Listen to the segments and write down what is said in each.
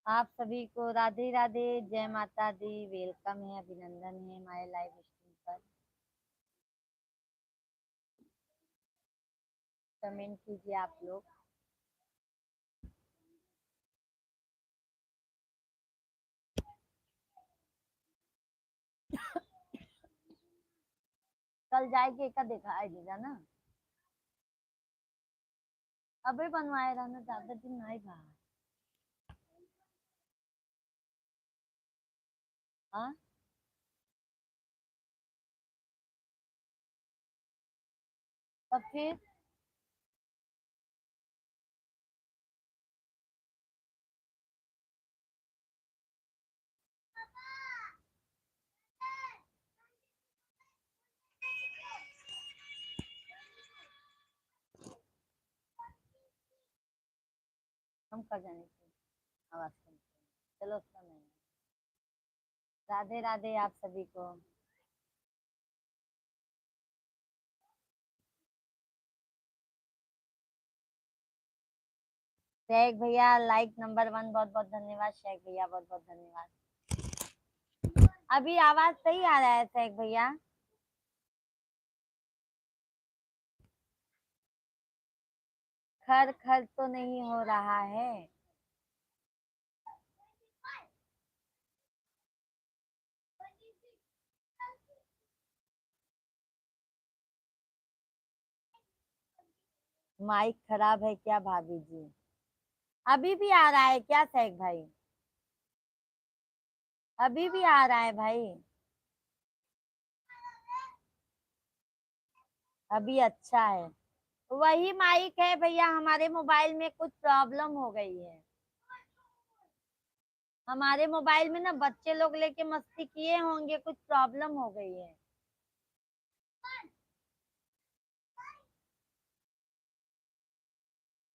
आप सभी को राधे राधे, जय माता दी। वेलकम है, अभिनंदन है हमारे लाइव स्ट्रीम पर। कमेंट कीजिए आप लोग। कल जाके का देखा आएगा ना। अबे बनवाए रहना, ज्यादा दिन नहीं कहा। हाँ, तब फिर हम कर जाने की आवाज कम। चलो उसका नहीं। राधे राधे आप सभी को। शेख भैया लाइक नंबर 1, बहुत बहुत धन्यवाद। शेख भैया बहुत बहुत धन्यवाद। अभी आवाज सही आ रहा है शेख भैया? खर खर तो नहीं हो रहा है? माइक खराब है क्या भाभी जी? अभी भी आ रहा है क्या शेख भाई? अभी भी आ रहा है भाई? अभी अच्छा है। वही माइक है भैया, हमारे मोबाइल में कुछ प्रॉब्लम हो गई है। हमारे मोबाइल में ना बच्चे लोग लेके मस्ती किए होंगे, कुछ प्रॉब्लम हो गई है।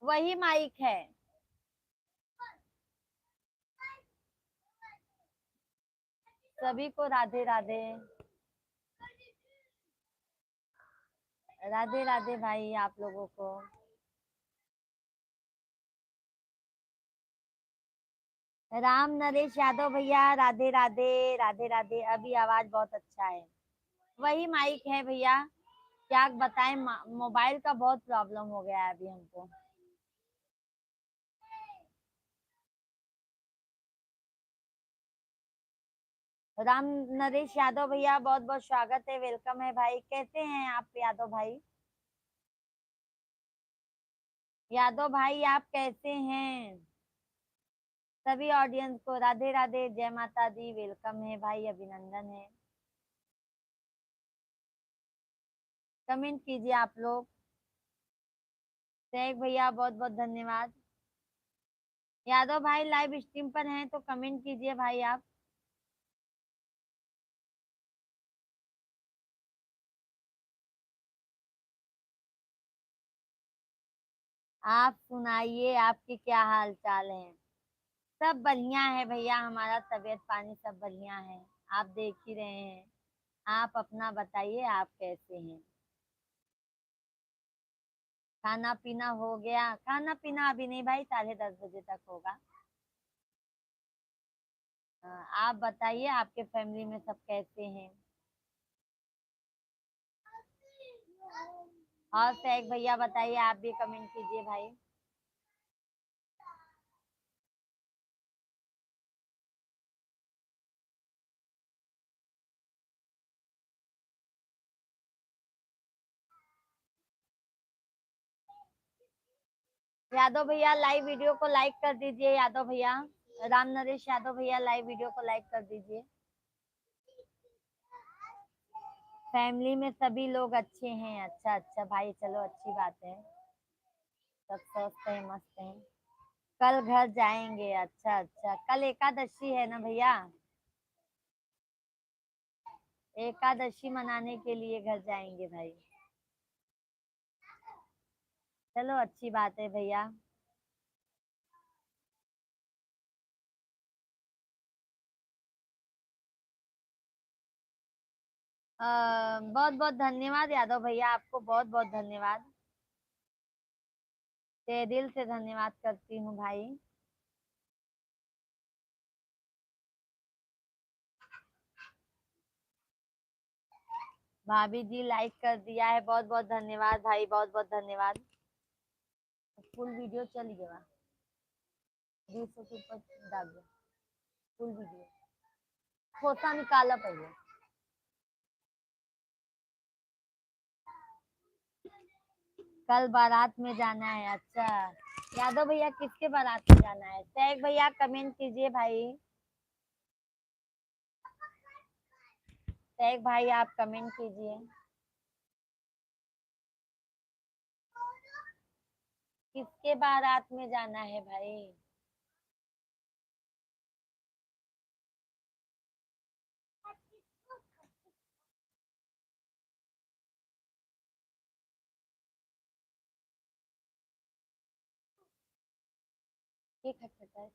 वही माइक है। सभी को राधे राधे। राधे राधे भाई आप लोगों को। राम नरेश यादव भैया राधे राधे। राधे राधे। अभी आवाज बहुत अच्छा है। वही माइक है भैया। क्या बताएं, मोबाइल का बहुत प्रॉब्लम हो गया है अभी हमको। राम नरेश यादव भैया बहुत बहुत स्वागत है, वेलकम है भाई। कैसे हैं आप यादव भाई? यादव भाई आप कैसे हैं? सभी ऑडियंस को राधे राधे, जय माता दी, वेलकम है भाई, अभिनंदन है। कमेंट कीजिए आप लोग। शेख भैया बहुत बहुत धन्यवाद। यादव भाई लाइव स्ट्रीम पर हैं तो कमेंट कीजिए भाई आप। आप सुनाइए, आपके क्या हाल चाल है? सब बढ़िया है भैया, हमारा तबीयत पानी सब बढ़िया है। आप देख ही रहे हैं। आप अपना बताइए, आप कैसे हैं? खाना पीना हो गया? खाना पीना अभी नहीं भाई, 10:30 बजे तक होगा। आप बताइए, आपके फैमिली में सब कैसे हैं? और शेख भैया बताइए, आप भी कमेंट कीजिए भाई। यादव भैया लाइव वीडियो को लाइक कर दीजिए, यादव भैया। राम नरेश यादव भैया लाइव वीडियो को लाइक कर दीजिए। फैमिली में सभी लोग अच्छे हैं? अच्छा अच्छा भाई, चलो अच्छी बात है। सब स्वस्थ है, मस्त है। कल घर जाएंगे? अच्छा अच्छा, कल एकादशी है ना भैया? एकादशी मनाने के लिए घर जाएंगे भाई। चलो अच्छी बात है भैया। बहुत बहुत धन्यवाद यादव भैया, आपको बहुत बहुत धन्यवाद। ते दिल से धन्यवाद करती हूँ भाई। भाभी जी लाइक कर दिया है, बहुत बहुत धन्यवाद भाई, बहुत बहुत धन्यवाद। फुल वीडियो चल गया, 200 के ऊपर डाल दो फुल वीडियो। खोसा निकाला पहले। कल बारात में जाना है, अच्छा। यादव भैया किसके बारात में जाना है? सैग भैया कमेंट कीजिए भाई। सैग भाई आप कमेंट कीजिए, किसके बारात में जाना है भाई? ये खटखटा है।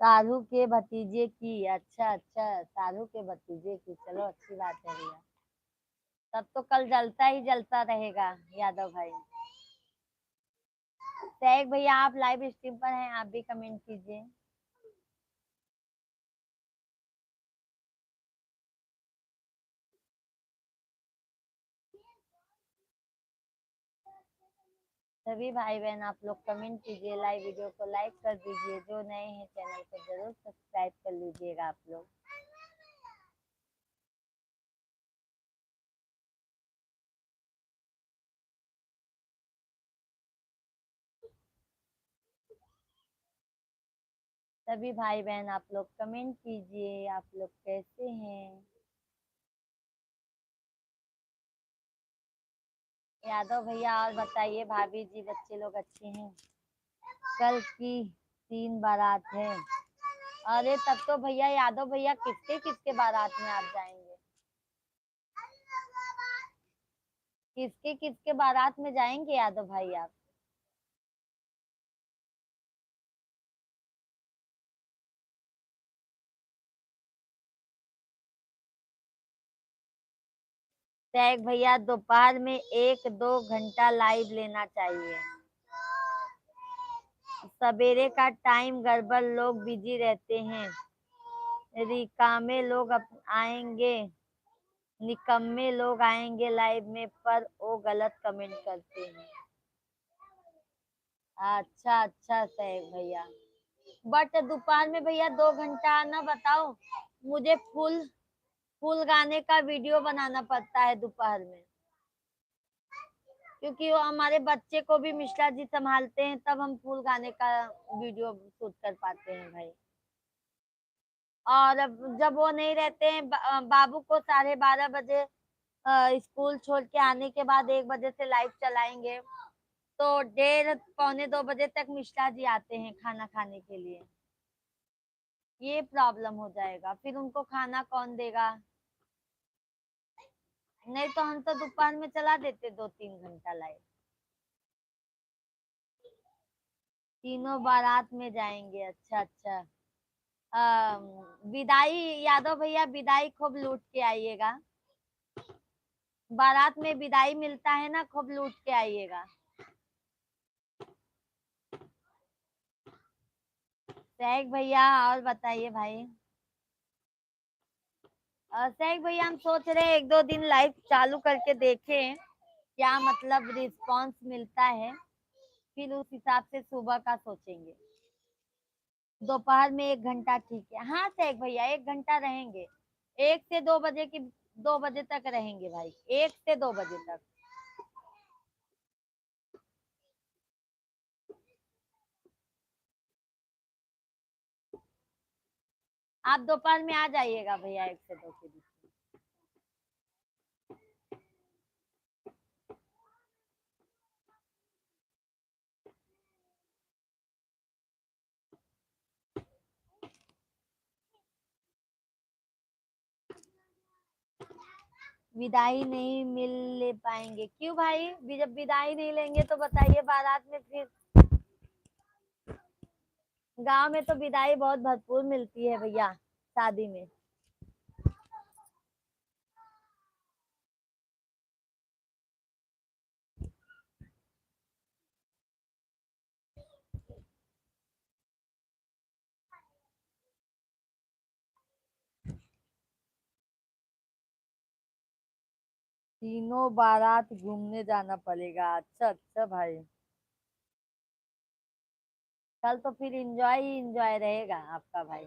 साधु के भतीजे की, अच्छा अच्छा, साधु के भतीजे की, चलो अच्छी बात है भैया। तब तो कल जलता ही जलता रहेगा यादव भाई। सैग भैया आप लाइव स्ट्रीम पर हैं, आप भी कमेंट कीजिए। सभी भाई बहन आप लोग कमेंट कीजिए, लाइव वीडियो को लाइक कर दीजिए, जो नए हैं चैनल को जरूर सब्सक्राइब कर लीजिएगा आप लोग। सभी भाई बहन आप लोग कमेंट कीजिए, आप लोग कैसे हैं? यादव भैया और बताइए, भाभी जी बच्चे लोग अच्छे हैं? कल की 3 बारात है। अरे तब तो भैया यादव भैया किसके किसके बारात में आप जाएंगे? किसके किसके बारात में जाएंगे यादव भाई आप? टैग भैया दोपहर में 1-2 घंटा लाइव लेना चाहिए। सवेरे का टाइम गड़बड़, लोग बिजी रहते हैं। रिकामे लोग आएंगे, निकम्मे लोग आएंगे लाइव में, पर वो गलत कमेंट करते हैं। अच्छा अच्छा टैग भैया, बट दोपहर में भैया 2 घंटा ना बताओ, मुझे फुल फुल गाने का वीडियो बनाना पड़ता है दोपहर में, क्योंकि वो हमारे बच्चे को भी मिश्रा जी संभालते हैं, तब हम फुल गाने का वीडियो शूट कर पाते हैं भाई। और जब वो नहीं रहते हैं, बाबू को 12:30 बजे स्कूल छोड़ के आने के बाद 1 बजे से लाइव चलाएंगे, तो 1:30 पौने 2 बजे तक मिश्रा जी आते हैं खाना खाने के लिए। ये प्रॉब्लम हो जाएगा, फिर उनको खाना कौन देगा? नहीं तो हम तो दोपहर में चला देते 2-3 घंटा लाइव। तीनों बारात में जाएंगे, अच्छा अच्छा। विदाई यादव भैया, विदाई खूब लूट के आइएगा। बारात में विदाई मिलता है ना, खूब लूट के आइएगा। सैग भैया और बताइए भाई। सैग भैया हम सोच रहे हैं 1-2 दिन लाइव चालू करके देखें, क्या मतलब रिस्पांस मिलता है, फिर उस हिसाब से सुबह का सोचेंगे। दोपहर में 1 घंटा ठीक है, हाँ सैग भैया 1 घंटा रहेंगे। 1 से 2 बजे की, 2 बजे तक रहेंगे भाई, 1 से 2 बजे तक। आप दोपहर में आ जाइएगा भैया 1 से 2 के बीच। विदाई नहीं मिल ले पाएंगे, क्यों भाई? जब विदाई नहीं लेंगे तो बताइए बारात में फिर। गांव में तो विदाई बहुत भरपूर मिलती है भैया, शादी में। तीनों बारात घूमने जाना पड़ेगा। अच्छा अच्छा भाई, कल तो फिर एंजॉय ही एंजॉय रहेगा आपका भाई।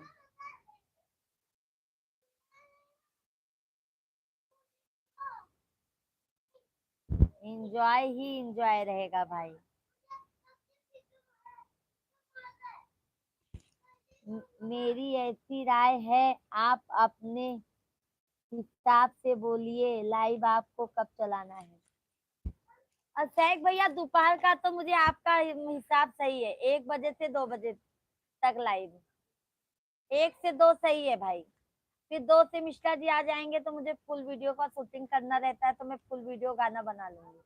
एंजॉय ही एंजॉय रहेगा भाई। मेरी ऐसी राय है, आप अपने हिसाब से बोलिए, लाइव आपको कब चलाना है। और शेख भैया दोपहर का तो मुझे आपका हिसाब सही है, 1 बजे से 2 बजे तक लाइव। 1 से 2 सही है भाई। फिर 2 से मिश्रा जी आ जाएंगे तो मुझे फुल वीडियो का शूटिंग करना रहता है, तो मैं फुल वीडियो गाना बना लूंगी।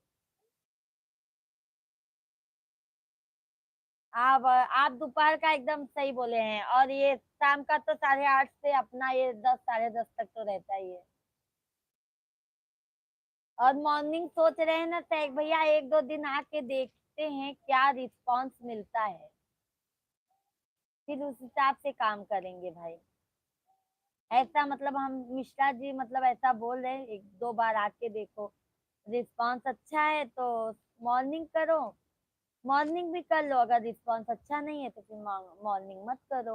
आप दोपहर का एकदम सही बोले हैं, और ये शाम का तो 8:30 से अपना ये 10 10:30 तक तो रहता ही है। और मॉर्निंग सोच रहे हैं ना शेख भैया, 1 2 दिन आके देखते हैं क्या रिस्पॉन्स मिलता है, फिर उस हिसाब से काम करेंगे भाई। ऐसा मतलब हम मिश्रा जी मतलब ऐसा बोल रहे हैं, 1 2 बार आके देखो, रिस्पॉन्स अच्छा है तो मॉर्निंग करो। मॉर्निंग भी कर लो, अगर रिस्पॉन्स अच्छा नहीं है तो फिर मॉर्निंग मत करो।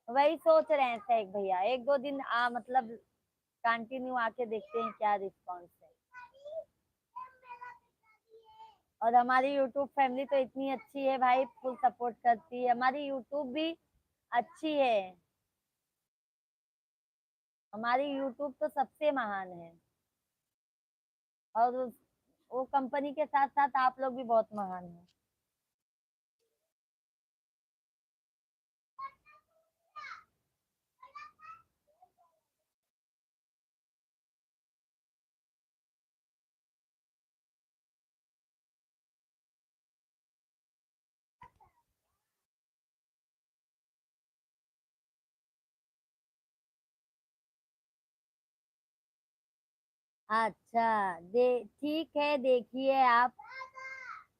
वही सोच रहे हैं शेख भैया, 1 2 दिन मतलब कंटिन्यू आके देखते हैं क्या रिस्पॉन्स है। और हमारी यूट्यूब फैमिली तो इतनी अच्छी है भाई, फुल सपोर्ट करती है, हमारी यूट्यूब भी अच्छी है। हमारी यूट्यूब तो सबसे महान है। और वो कंपनी के साथ साथ आप लोग भी बहुत महान हैं। अच्छा, दे ठीक है, देखिए आप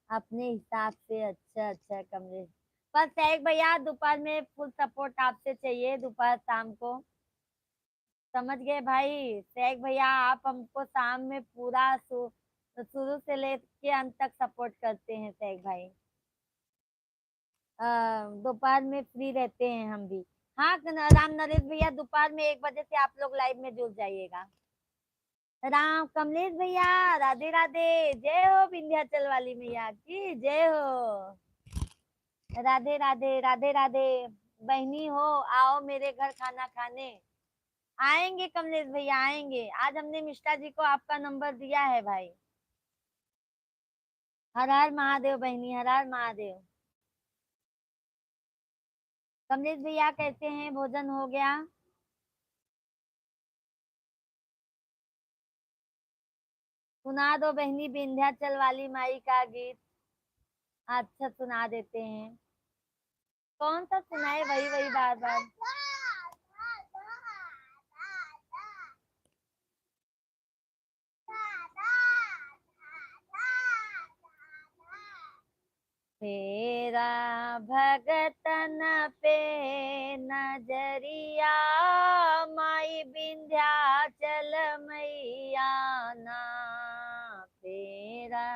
अपने हिसाब से। अच्छा अच्छा कमलेश, पर शेख भैया दोपहर में फुल सपोर्ट आपसे चाहिए, दोपहर शाम को। समझ गए भाई शेख भैया, आप हमको शाम में पूरा शुरू से लेके अंत तक सपोर्ट करते हैं शेख भाई। दोपहर में फ्री रहते हैं हम भी। हाँ राम नरेश भैया, दोपहर में 1 बजे से आप लोग लाइव में जुड़ जाइएगा। राम कमलेश भैया, राधे राधे, जय हो विंध्याचल वाली मैया की जय हो। राधे राधे राधे राधे। बहनी हो, आओ मेरे घर खाना खाने। आएंगे कमलेश भैया, आएंगे। आज हमने मिश्रा जी को आपका नंबर दिया है भाई। हर हर महादेव बहनी, हर हर महादेव। कमलेश भैया कैसे हैं, भोजन हो गया। सुना दो बहनी विंध्याचल वाली माई का गीत। अच्छा सुना देते हैं। कौन सा सुनाए, वही वही बार बार। तेरा भगतन पे नजरिया, माई विंध्याचल मैया ना। तेरा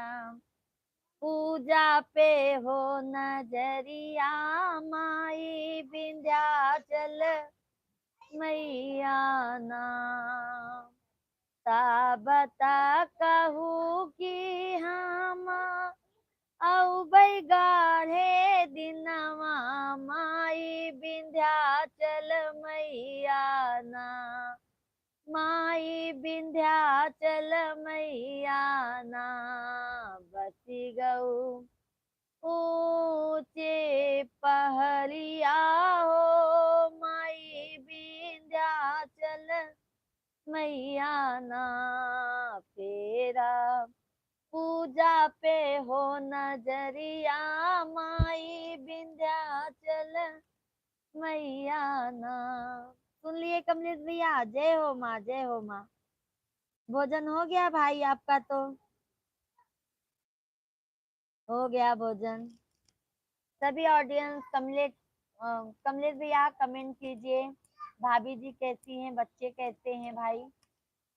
पूजा पे हो नजरिया, माई विंध्याचल मैया ना। बता कहू कि हम औ गाढ़े दिनवा, माई विंध्याचल मैया ना। माई विंध्याचल मैया ना। बसी गऊ ऊंचे पहरिया हो, माई विंध्याचल मैया ना। फेरा पूजा पे हो नजरिया, माई विंध्याचल मैया ना। सुन लिए कमलेश भैया, जय हो माँ, जय हो माँ। भोजन हो गया भाई आपका तो। हो गया भोजन। सभी ऑडियंस कमलेश कमलेश भैया कमेंट कीजिए, भाभी जी कैसी हैं, बच्चे कैसे हैं भाई।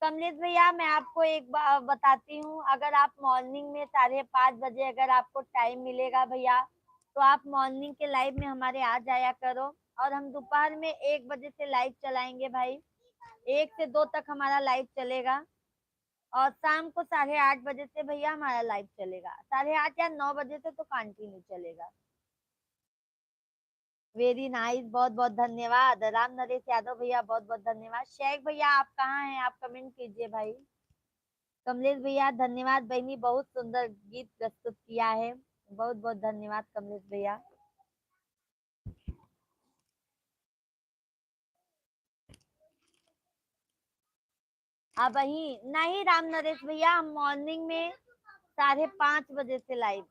कमलेश भैया मैं आपको एक बार बताती हूँ, अगर आप मॉर्निंग में 5:30 बजे अगर आपको टाइम मिलेगा भैया, तो आप मॉर्निंग के लाइव में हमारे आ जाया करो। और हम दोपहर में 1 बजे से लाइव चलाएंगे भाई, 1 से 2 तक हमारा लाइव चलेगा। और शाम को 8:30 बजे से भैया हमारा लाइव चलेगा, 8:30 या 9 बजे से तो कंटिन्यू चलेगा। वेरी नाइस, बहुत बहुत धन्यवाद राम नरेश यादव भैया, बहुत बहुत धन्यवाद। शेख भैया आप कहाँ हैं, आप कमेंट कीजिए भाई। कमलेश भैया धन्यवाद, बहनी बहुत सुंदर गीत प्रस्तुत किया है, बहुत बहुत धन्यवाद कमलेश भैया। अब वही नहीं राम नरेश भैया, हम मॉर्निंग में 5:30 बजे से लाइव।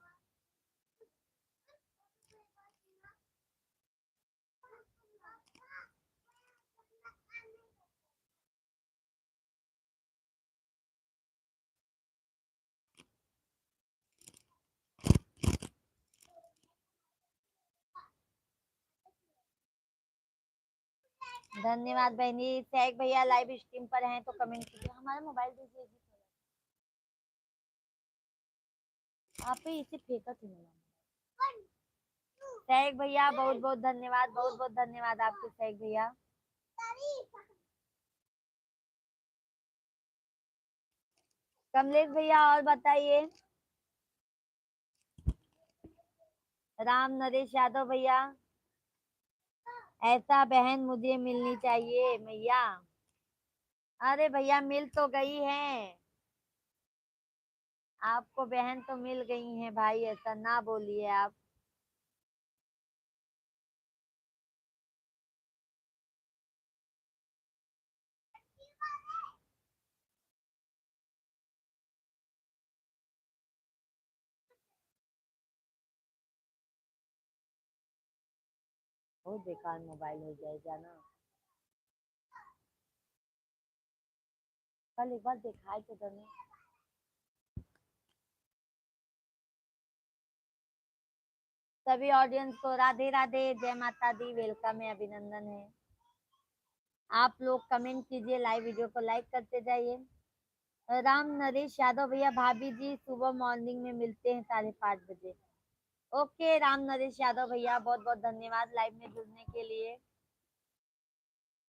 धन्यवाद बहनी। शेख भैया लाइव स्ट्रीम पर हैं तो कमेंट कीजिए, हमारा मोबाइल दीजिए जी थोड़ा। आप ही इसे फेंका क्यों नहीं। शेख भैया बहुत बहुत धन्यवाद, बहुत बहुत धन्यवाद आपके शेख भैया। कमलेश भैया और बताइए। राम नरेश यादव भैया, ऐसा बहन मुझे मिलनी चाहिए भैया। अरे भैया मिल तो गई है, आपको बहन तो मिल गई है भाई, ऐसा ना बोलिए आप। बहुत बेकार मोबाइल हो जाएगा ना, कल एक बार दिखाए तो दोनों। सभी ऑडियंस को राधे राधे, जय माता दी, वेलकम है, अभिनंदन है। आप लोग कमेंट कीजिए, लाइव वीडियो को लाइक करते जाइए। राम नरेश यादव भैया, भाभी जी सुबह मॉर्निंग में मिलते हैं 5:30 बजे। ओके राम नरेश यादव भैया, बहुत बहुत धन्यवाद लाइव में जुड़ने के लिए,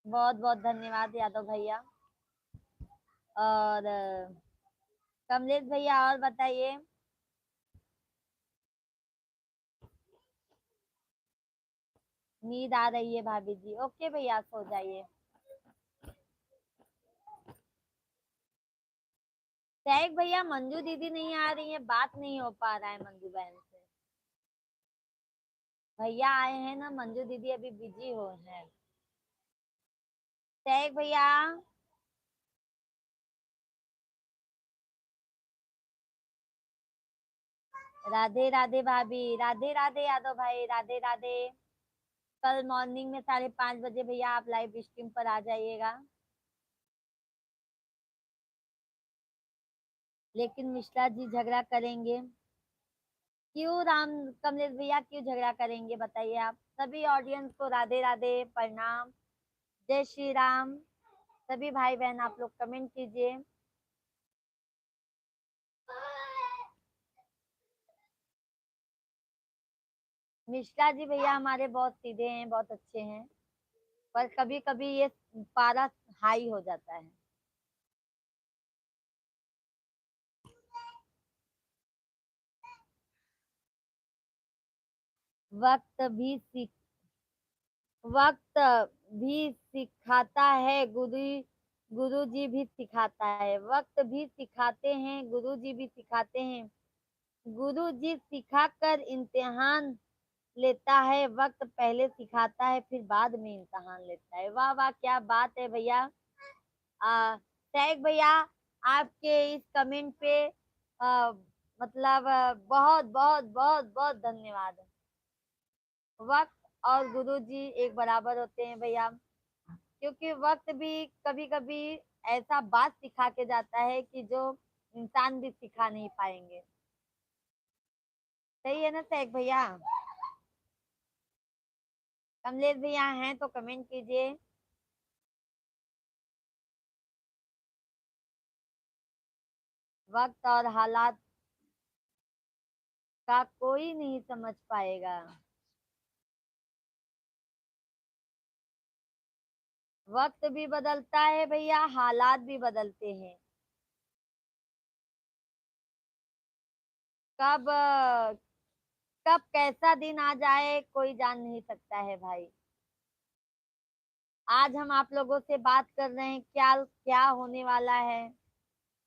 बहुत बहुत धन्यवाद यादव भैया। और कमलेश भैया और बताइए। नींद आ रही है भाभी जी, ओके भैया सो जाइए। शेख भैया मंजू दीदी नहीं आ रही है, बात नहीं हो पा रहा है मंजू बहन से। भैया आए हैं ना, मंजू दीदी अभी बिजी हो है। शेख भैया, राधे राधे भाभी, राधे राधे यादव भाई, राधे राधे। कल मॉर्निंग में 5:30 बजे भैया आप लाइव स्ट्रीम पर आ जाइएगा। लेकिन मिश्रा जी झगड़ा करेंगे क्यों, राम कमलेश भैया क्यों झगड़ा करेंगे बताइए आप। सभी ऑडियंस को राधे राधे, प्रणाम, जय श्री राम। सभी भाई बहन आप लोग कमेंट कीजिए। मिश्रा जी भैया हमारे बहुत सीधे हैं, बहुत अच्छे हैं, पर कभी कभी ये पारा हाई हो जाता है। वक्त भी सीख वक्त भी सिखाता है, गुरु जी भी सिखाता है। वक्त भी सिखाते हैं, गुरु जी भी सिखाते हैं। गुरु जी सिखाकर इम्तिहान लेता है, वक्त पहले सिखाता है फिर बाद में इम्तिहान लेता है। वाह वाह क्या बात है भैया। शेख भैया आपके इस कमेंट पे मतलब बहुत बहुत बहुत बहुत धन्यवाद। वक्त और गुरु जी एक बराबर होते हैं भैया, क्योंकि वक्त भी कभी कभी ऐसा बात सिखा के जाता है कि जो इंसान भी सिखा नहीं पाएंगे। सही है ना शेख भैया। कमलेश भैया हैं तो कमेंट कीजिए। वक्त और हालात का कोई नहीं समझ पाएगा। वक्त भी बदलता है भैया, हालात भी बदलते हैं। कब कब कैसा दिन आ जाए कोई जान नहीं सकता है भाई। आज हम आप लोगों से बात कर रहे हैं, क्या क्या होने वाला है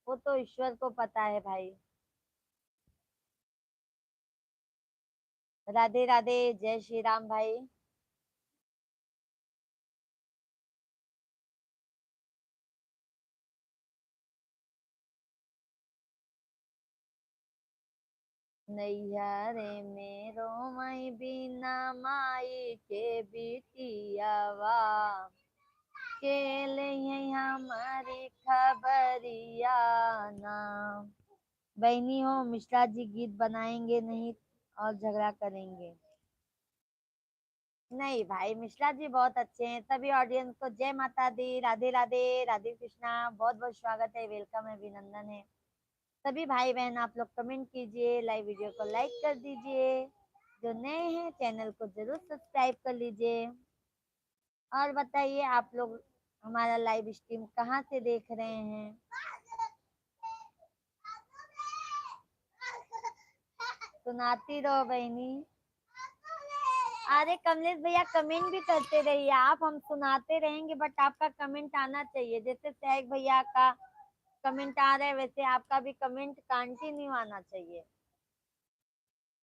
वो तो ईश्वर को पता है भाई। राधे राधे, जय श्री राम भाई। नैहरे में रोमई बिना माई के बिटियावा, के लिए हमारी खबरिया ना। बहनी हो, मिश्रा जी गीत बनाएंगे नहीं और झगड़ा करेंगे। नहीं भाई, मिश्रा जी बहुत अच्छे हैं। सभी ऑडियंस को जय माता दी, राधे राधे, राधे कृष्णा, बहुत बहुत स्वागत है, वेलकम है, अभिनंदन है। सभी भाई बहन आप लोग कमेंट कीजिए, लाइव वीडियो को लाइक कर दीजिए। जो नए हैं चैनल को जरूर सब्सक्राइब कर लीजिए। और बताइए आप लोग हमारा लाइव स्ट्रीम कहाँ से देख रहे हैं। सुनाती रहो बहनी। अरे कमलेश भैया कमेंट भी करते रहिए आप, हम सुनाते रहेंगे बट आपका कमेंट आना चाहिए। जैसे सहग भैया का कमेंट आ रहा है वैसे आपका भी कमेंट कंटिन्यू आना चाहिए।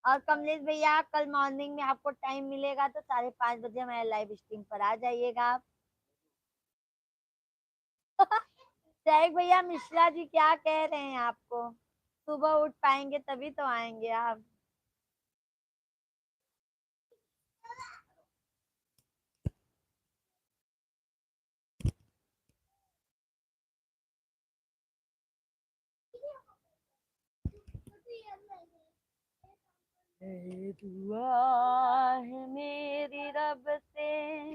और कमलेश भैया कल मॉर्निंग में आपको टाइम मिलेगा तो 5:30 बजे हमारे लाइव स्ट्रीम पर आ जाइएगा आप। सहग भैया मिश्रा जी क्या कह रहे हैं आपको, सुबह उठ पाएंगे तभी तो आएंगे आप। दुआ है मेरी रब से,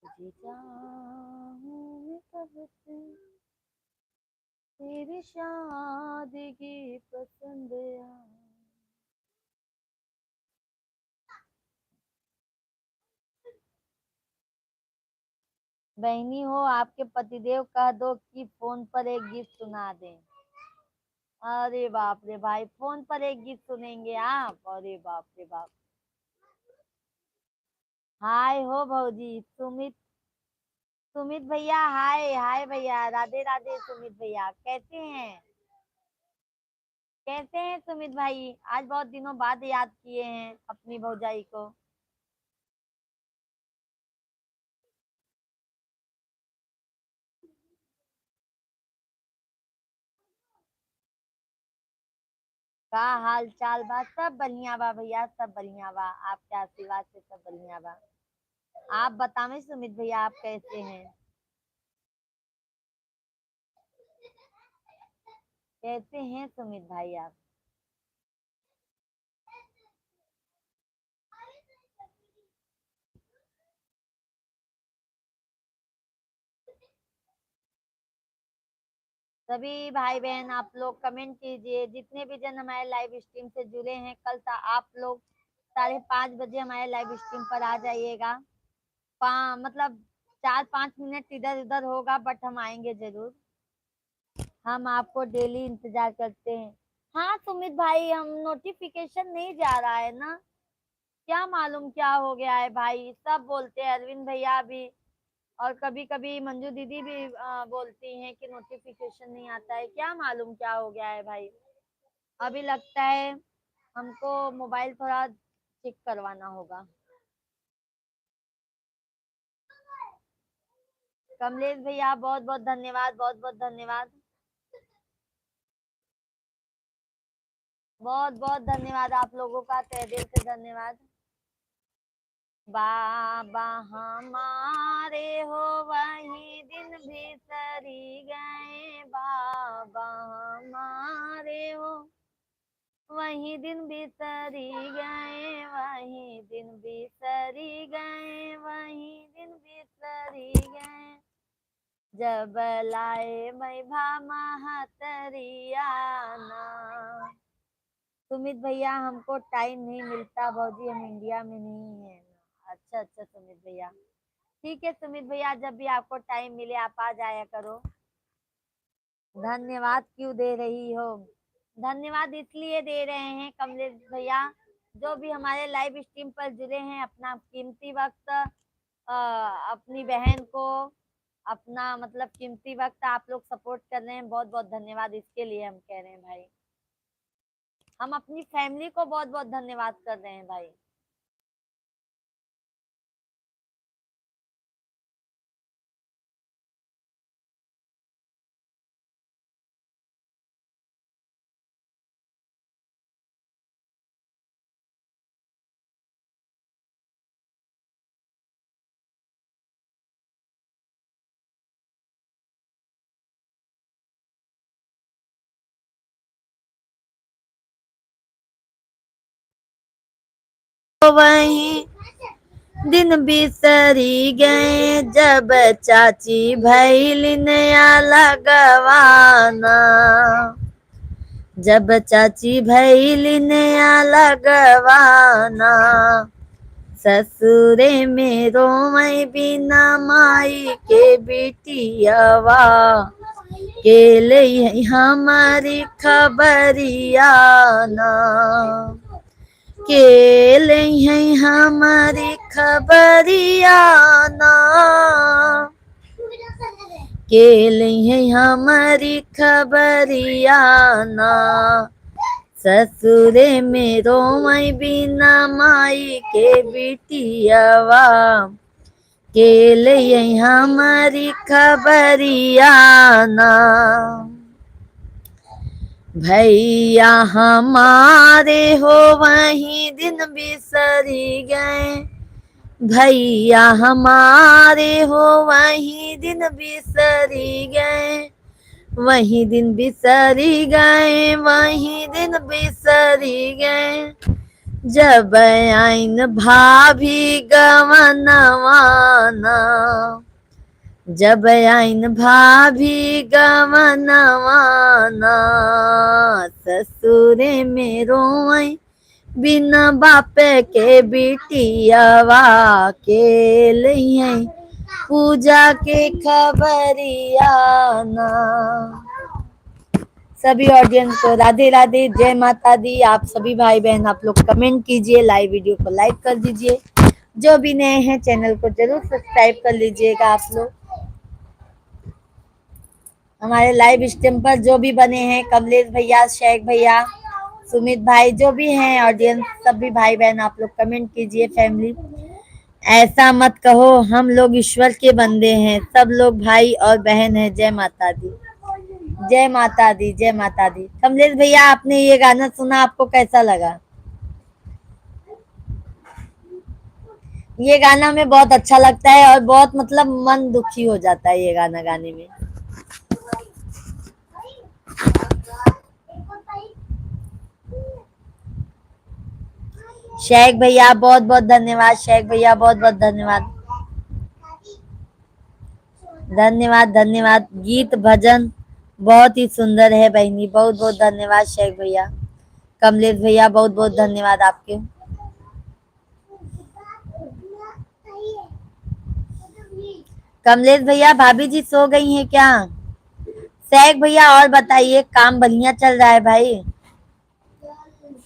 तुझे चाहूं मैं कब से, तेरी शादगी पसंद आ। बहनी हो, आपके पतिदेव कह दो कि फोन पर एक गीत सुना दें। अरे बाप रे भाई, फोन पर एक गीत सुनेंगे आप, अरे बाप रे बाप। हाय हो भौजी सुमित, सुमित भैया हाय, हाय भैया, राधे राधे सुमित भैया, कैसे हैं, कैसे हैं सुमित भाई। आज बहुत दिनों बाद याद किए हैं अपनी भौजाई को। का हाल चाल बा, सब बढ़िया बा भैया, सब बढ़िया बा, आपके आशीर्वाद से सब बढ़िया बा। आप बतावें सुमित भैया आप कैसे हैं, कैसे हैं सुमित भाई आप। सभी भाई बहन आप लोग कमेंट कीजिए, जितने भी जन हमारे लाइव स्ट्रीम से जुड़े हैं कल आप लोग 5:30 बजे हमारे लाइव स्ट्रीम पर आ जाइएगा। मतलब 4-5 मिनट इधर उधर होगा बट हम आएंगे जरूर। हम आपको डेली इंतजार करते हैं। हाँ सुमित भाई, हम नोटिफिकेशन नहीं जा रहा है ना, क्या मालूम क्या हो गया है भाई। सब बोलते हैं, अरविंद भैया भी और कभी कभी मंजू दीदी भी बोलती हैं कि नोटिफिकेशन नहीं आता है, क्या मालूम क्या हो गया है भाई। अभी लगता है हमको मोबाइल थोड़ा चेक करवाना होगा। कमलेश भैया बहुत बहुत धन्यवाद, बहुत बहुत धन्यवाद, बहुत बहुत धन्यवाद आप लोगों का, तहे दिल से धन्यवाद। बाबा हमारे हो वही दिन बिसरी गए, बाबा हमारे हो वही दिन बिसरी गए, वही दिन जब लाए मैं भामा हतरियाना। सुमित भैया हमको टाइम नहीं मिलता भौजी, हम इंडिया में नहीं है ना। अच्छा अच्छा सुमित भैया, ठीक है सुमित भैया, जब भी आपको टाइम मिले आप आ जाया करो। धन्यवाद क्यों दे रही हो? धन्यवाद इसलिए दे रहे हैं कमलेश भैया, जो भी हमारे लाइव स्ट्रीम पर जुड़े हैं, अपना कीमती वक्त अपनी बहन को, अपना मतलब कीमती वक्त आप लोग सपोर्ट कर रहे हैं, बहुत बहुत धन्यवाद इसके लिए हम कह रहे हैं भाई। हम अपनी फैमिली को बहुत बहुत धन्यवाद कर रहे हैं भाई। तो वही दिन बिसरी गए जब चाची भैलिन लगवाना। जब चाची भैलिन लगवाना, ससुरे में रोई बिना माई के बिटियावा। के लिए हमारी खबरियाना, के लिए हमारी खबरियाना, के लिए हमारी खबरियाना। ससुरे में रोई बिना माई के बिटियावा। के लिए हमारी खबरियाना। भैया हमारे हो वही दिन बिसरी गए। भैया हमारे हो वही दिन बिसरी गए। वही दिन बिसरी गए, वही दिन बिसरी गए। जब आइन भाभी गवनवाना। जब आइन भाभी गवनवाना, ससुरे में रोई बिना बाप के बिटियावा। के लिए पूजा के खबरियाना। सभी ऑडियंस को राधे राधे, जय माता दी। आप सभी भाई बहन आप लोग कमेंट कीजिए, लाइव वीडियो को लाइक कर दीजिए। जो भी नए हैं चैनल को जरूर सब्सक्राइब कर लीजिएगा आप लोग। हमारे लाइव स्ट्रीम पर जो भी बने हैं, कमलेश भैया, शेख भैया, सुमित भाई, जो भी हैं ऑडियंस, सभी भाई बहन आप लोग कमेंट कीजिए। फैमिली ऐसा मत कहो, हम लोग ईश्वर के बंदे हैं, सब लोग भाई और बहन हैं। जय माता दी, जय माता दी, जय माता दी। कमलेश भैया आपने ये गाना सुना, आपको कैसा लगा? ये गाना में बहुत अच्छा लगता है और बहुत मतलब मन दुखी हो जाता है ये गाना गाने में। शेख भैया बहुत बहुत धन्यवाद, शेख भैया बहुत बहुत धन्यवाद, धन्यवाद धन्यवाद। गीत भजन बहुत ही सुंदर है बहनी, बहुत बहुत धन्यवाद शेख भैया। कमलेश भैया बहुत बहुत धन्यवाद आपके। कमलेश भैया भाभी जी सो गई हैं क्या? शेख भैया और बताइए, काम बढ़िया चल रहा है भाई?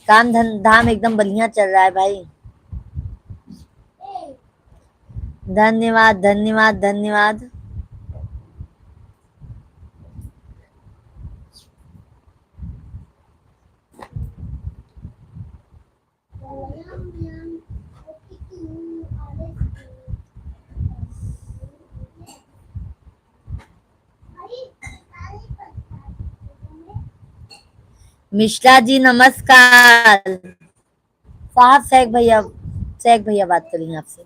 काम धाम एकदम बढ़िया चल रहा है भाई। धन्यवाद धन्यवाद धन्यवाद। मिश्रा जी नमस्कार। साहब शेख भैया बात करेंगे आपसे।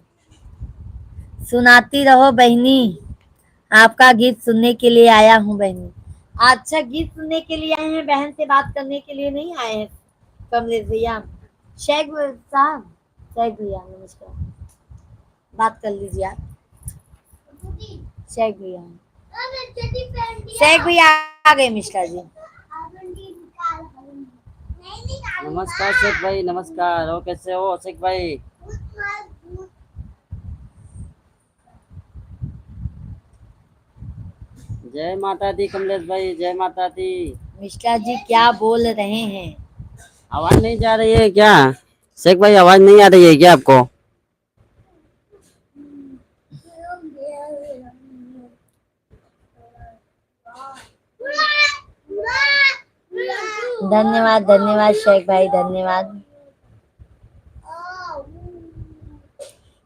सुनाती रहो बहनी, आपका गीत सुनने के लिए आया हूँ बहनी। अच्छा गीत सुनने के लिए आए हैं, बहन से बात करने के लिए नहीं आए हैं कमलेश भैया। शेख साहब, शेख भैया नमस्कार, बात कर लीजिए आप। शेख भैया शेख भैया आ गए मिश्रा जी। नमस्कार शेख भाई, नमस्कार। और कैसे हो शेख भाई? जय माता दी कमलेश भाई, जय माता दी। मिश्रा जी क्या बोल रहे हैं? आवाज नहीं जा रही है क्या शेख भाई? आवाज नहीं आ रही है क्या आपको? धन्यवाद धन्यवाद शेख भाई, धन्यवाद।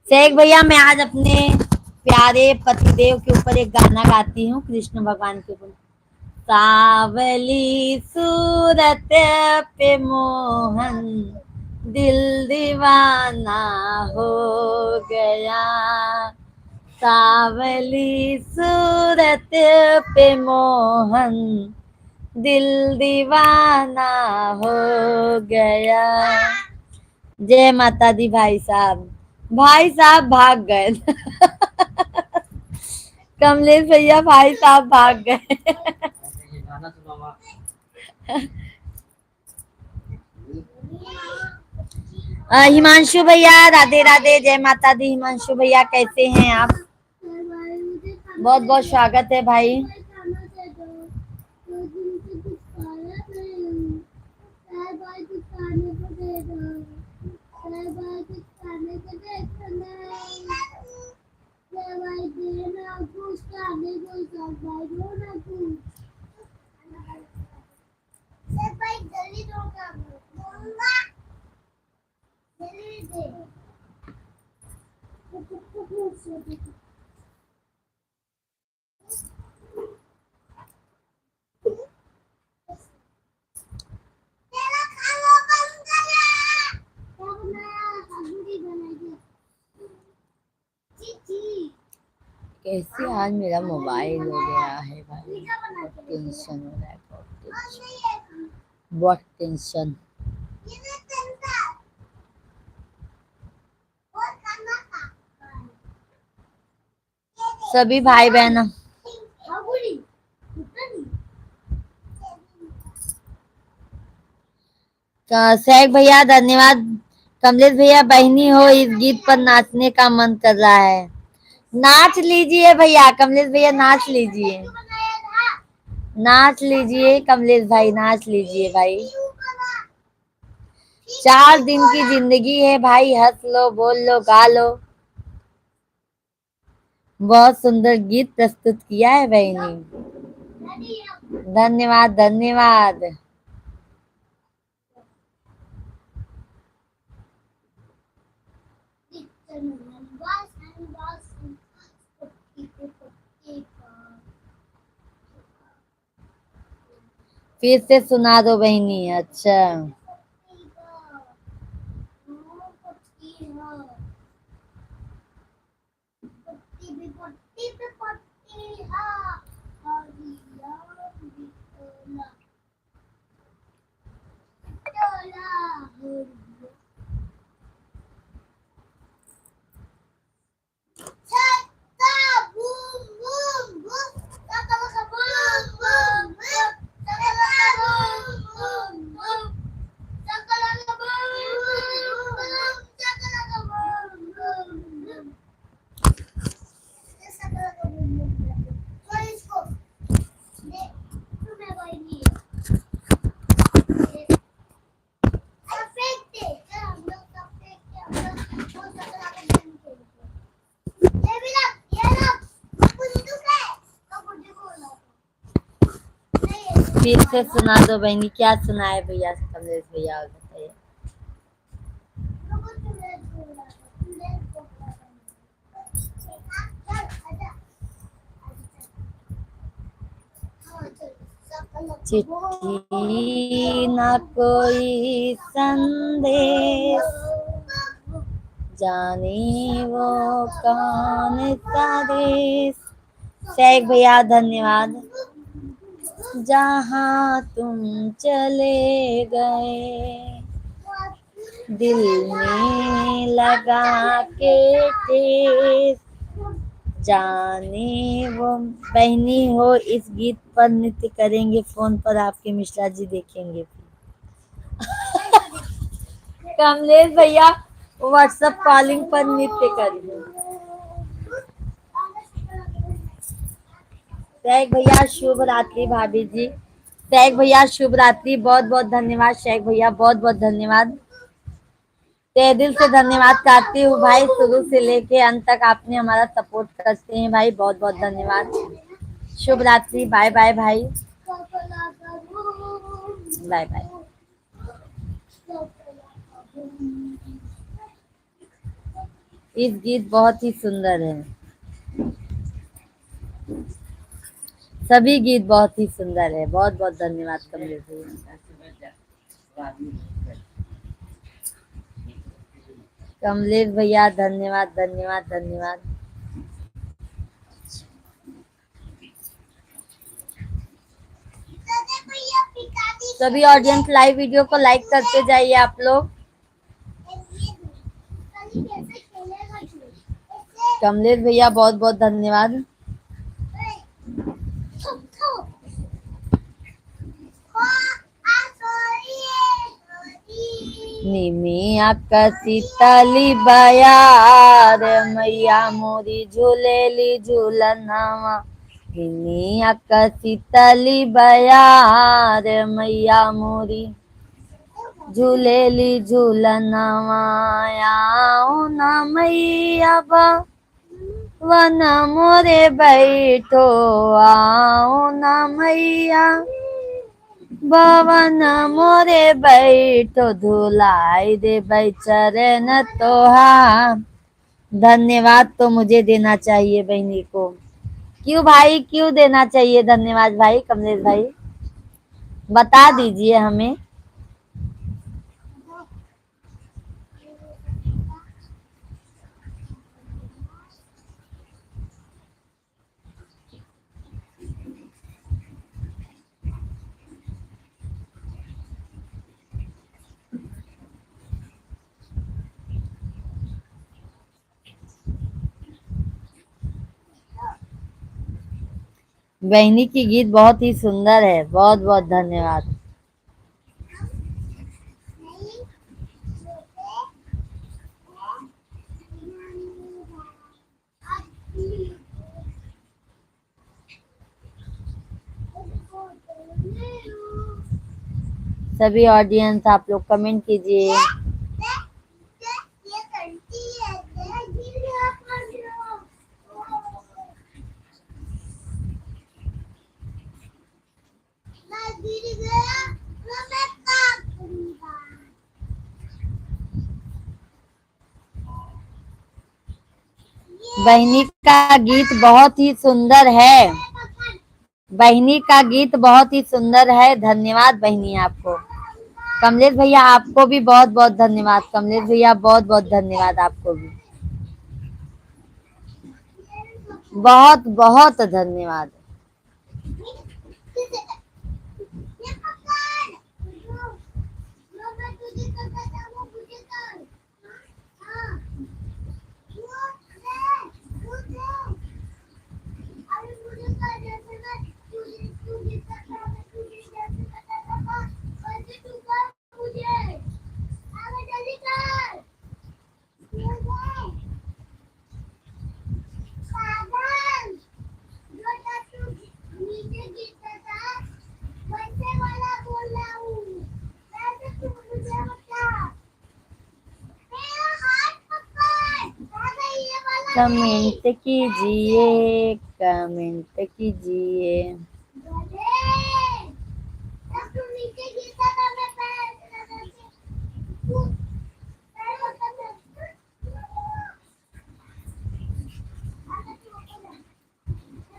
शेख भैया मैं आज अपने प्यारे पतिदेव के ऊपर एक गाना गाती हूँ, कृष्ण भगवान के ऊपर। सावली सूरत पे मोहन दिल दीवाना हो गया, सावली सूरत पे मोहन दिल दीवाना हो गया। जय माता दी भाई साहब। भाई साहब भाग गए। कमलेश भैया भाई साहब भाग गए। हिमांशु भैया राधे राधे, जय माता दी। हिमांशु भैया कैसे हैं आप? बहुत बहुत स्वागत है भाई। कैसे आज मेरा मोबाइल हो गया है भाई, बहुत टेंशन हो रहा है, बहुत टेंशन। सभी भाई बहन शेख भैया धन्यवाद। कमलेश भैया बहनी हो, इस गीत पर नाचने का मन कर रहा है। नाच लीजिए भैया, कमलेश भैया नाच लीजिए, नाच लीजिए कमलेश भाई, नाच लीजिए भाई। 4 दिन की जिंदगी है भाई, हंस लो, बोल लो, गा लो। बहुत सुंदर गीत प्रस्तुत किया है बहनी, धन्यवाद धन्यवाद। फिर से सुना दो बहनी। अच्छा फिर से सुना दो बहनी। क्या सुनाए भैया, कमलेश भैया और बताइए। चिट्ठी न कोई संदेश, जाने वो कौन सा देश। शेख भैया धन्यवाद। जहाँ तुम चले गए, दिल में लगा के ठेस, जाने वो बहनी हो, इस गीत पर नृत्य करेंगे, फोन पर आपके मिश्रा जी देखेंगे। कमलेश भैया व्हाट्सएप कॉलिंग पर नृत्य करेंगे। शेख भैया शुभ रात्रि भाभी जी। शेख भैया शुभ रात्रि, बहुत बहुत धन्यवाद शेख भैया, बहुत बहुत धन्यवाद। तहे दिल से धन्यवाद करती हूँ भाई, शुरू से लेके अंत तक आपने हमारा सपोर्ट करते हैं भाई, बहुत बहुत धन्यवाद। शुभ रात्रि, बाय बाय भाई, बाय बाय। इस गीत बहुत ही सुंदर है, सभी गीत बहुत ही सुंदर है, बहुत बहुत धन्यवाद कमलेश भैया। कमलेश भैया धन्यवाद धन्यवाद धन्यवाद। सभी ऑडियंस लाइव वीडियो को लाइक करते जाइए आप लोग। कमलेश भैया बहुत बहुत धन्यवाद। निमिया कसीतली बयार, मैया मोरी झूलेली झूलनवा। निमिया कसीतली बयार, मैया मोरी झूलेली झूलनवा। आओ ना मैया वन मोरे बैठो, आओ ना मैया भवन मोरे बैठो, धुलाई दे चरण तोहा। धन्यवाद तो मुझे देना चाहिए बहनी को। क्यों भाई, क्यों देना चाहिए धन्यवाद भाई कमलेश भाई, बता दीजिए हमें। बहनी की गीत बहुत ही सुंदर है, बहुत बहुत धन्यवाद। सभी ऑडियंस आप लोग कमेंट कीजिए। बहनी का गीत बहुत ही सुंदर है, बहनी का गीत बहुत ही सुंदर है। धन्यवाद बहनी आपको। कमलेश भैया आपको भी बहुत बहुत धन्यवाद, कमलेश भैया बहुत बहुत धन्यवाद आपको भी, बहुत बहुत धन्यवाद। कमेंट कीजिए, कमेंट कीजिए।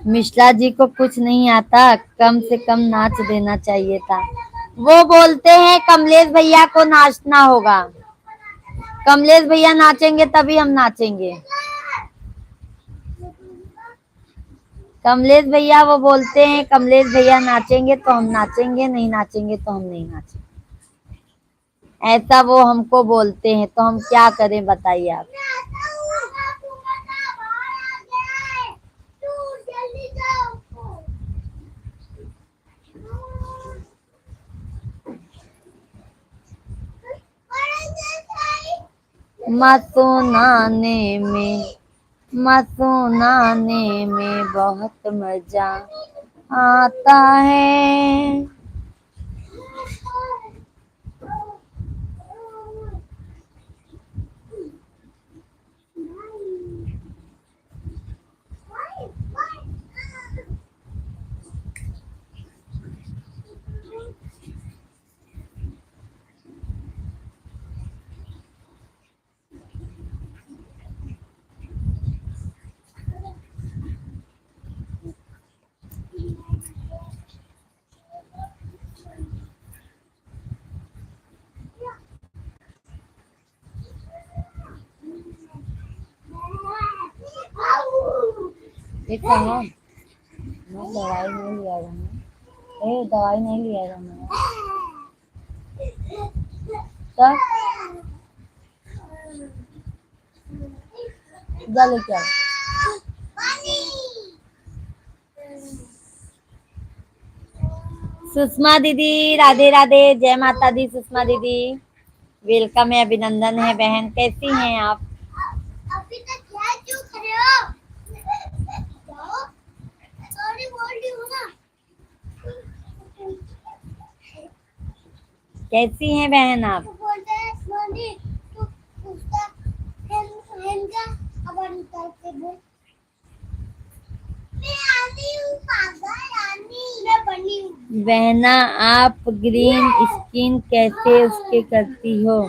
मिश्रा जी को कुछ नहीं आता, कम से कम नाच देना चाहिए था। वो बोलते हैं कमलेश भैया को नाचना होगा, कमलेश भैया नाचेंगे तभी हम नाचेंगे। कमलेश भैया वो बोलते हैं कमलेश भैया नाचेंगे तो हम नाचेंगे, नहीं नाचेंगे तो हम नहीं नाचेंगे, ऐसा वो हमको बोलते हैं, तो हम क्या करें बताइए आप। सुनाने में बहुत मजा आता है। एक कहा मैं दवाई नहीं लिया था दवाई नहीं लिया था मैं तब गल क्या सुषमा दीदी राधे राधे, जय माता दी। सुषमा दीदी वेलकम है, अभिनंदन है बहन, कैसी हैं आप? अभी तक क्या क्यों खड़े हो? सॉरी बोल रही हूँ ना। कैसी हैं बहन आप? बोलते हैं सोनी तू उसका हेन का अब निकाल के बोल। मैं आनी हूँ पागल, आनी मैं बनी हूँ। बहना आप ग्रीन स्किन कैसे उसके करती हो?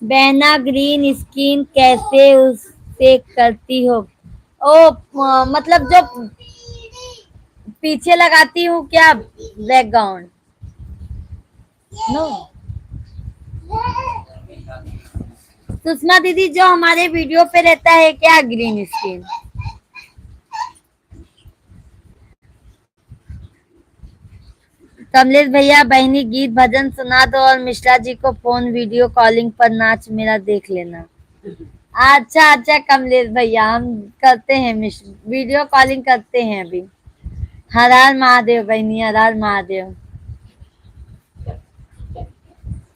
बहना ग्रीन स्किन कैसे उससे करती हो? ओ मतलब जो पीछे लगाती हूँ क्या बैकग्राउंड? नो सुषमा दीदी जो हमारे वीडियो पे रहता है क्या ग्रीन स्किन? कमलेश भैया बहनी गीत भजन सुना दो और मिश्रा जी को फोन वीडियो कॉलिंग पर नाच मेरा देख लेना। अच्छा अच्छा कमलेश भैया हम करते हैं वीडियो कॉलिंग करते हैं अभी। हर हर महादेव बहनी, हर हर महादेव।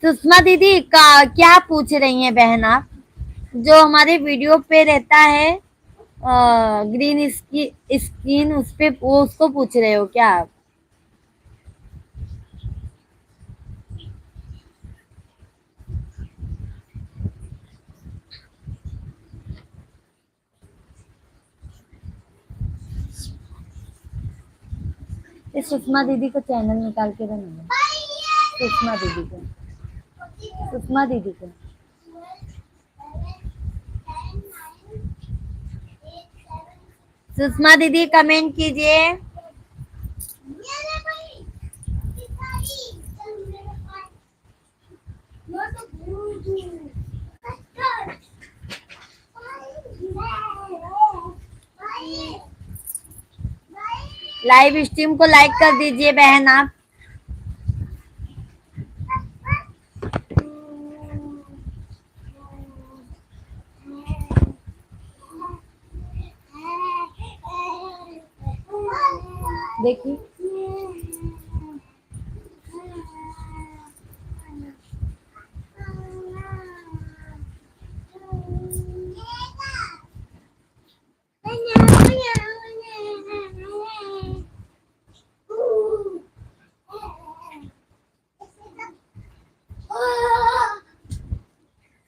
सुषमा दीदी का क्या पूछ रही हैं बहन आप? जो हमारे वीडियो पे रहता है ग्रीन स्किन उस पे वो उसको पूछ रहे हो क्या आप? इस सुषमा दीदी को चैनल निकाल के देना। सुषमा दीदी को, सुषमा दीदी को। सुषमा दीदी कमेंट कीजिए। लाइव स्ट्रीम को लाइक कर दीजिए बहन आप। देखिए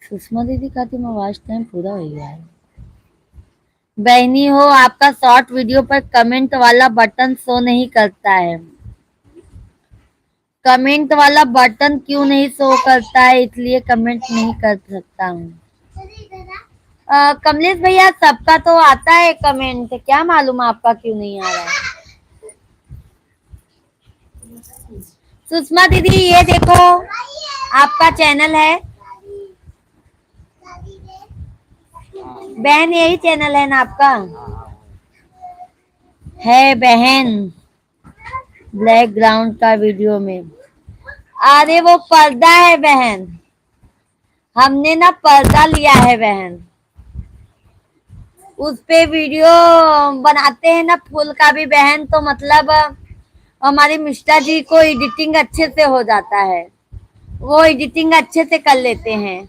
सुषमा दीदी का तो आवाज टाइम पूरा हो गया है। बहनी हो आपका शॉर्ट वीडियो पर कमेंट वाला बटन शो नहीं करता है। कमेंट वाला बटन क्यों नहीं शो करता है? इसलिए कमेंट नहीं कर सकता हूँ। कमलेश भैया सबका तो आता है कमेंट, क्या मालूम आपका क्यों नहीं आ रहा है? सुषमा दीदी ये देखो आपका चैनल है बहन, यही चैनल है ना आपका? है बहन बैकग्राउंड का वीडियो में। अरे वो पर्दा है बहन, हमने ना पर्दा लिया है बहन, उस पे वीडियो बनाते हैं ना फुल का भी बहन, तो मतलब हमारी मिश्रा जी को एडिटिंग अच्छे से हो जाता है। वो एडिटिंग अच्छे से कर लेते हैं।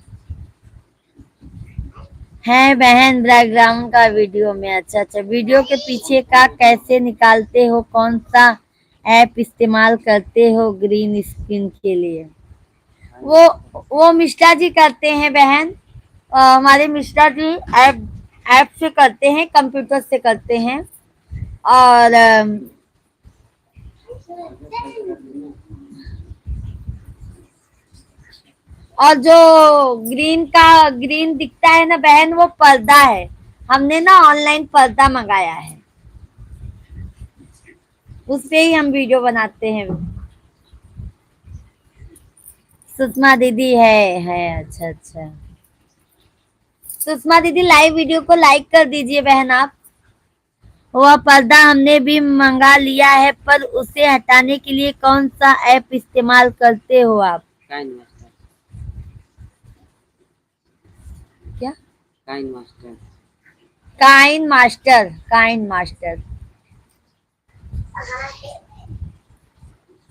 है बहन बैकग्राउंड का वीडियो में। अच्छा अच्छा, वीडियो के पीछे का कैसे निकालते हो, कौन सा ऐप इस्तेमाल करते हो ग्रीन स्क्रीन के लिए? वो मिश्रा जी करते हैं बहन। हमारे मिश्रा जी ऐप ऐप से करते हैं, कंप्यूटर से करते हैं। और और जो ग्रीन दिखता है ना बहन, वो पर्दा है। हमने ना ऑनलाइन पर्दा मंगाया है, उससे ही हम वीडियो बनाते हैं। सुषमा दीदी है। अच्छा अच्छा, सुषमा दीदी लाइव वीडियो को लाइक कर दीजिए बहन आप। वह पर्दा हमने भी मंगा लिया है, पर उसे हटाने के लिए कौन सा ऐप इस्तेमाल करते हो आप? क्या? KineMaster.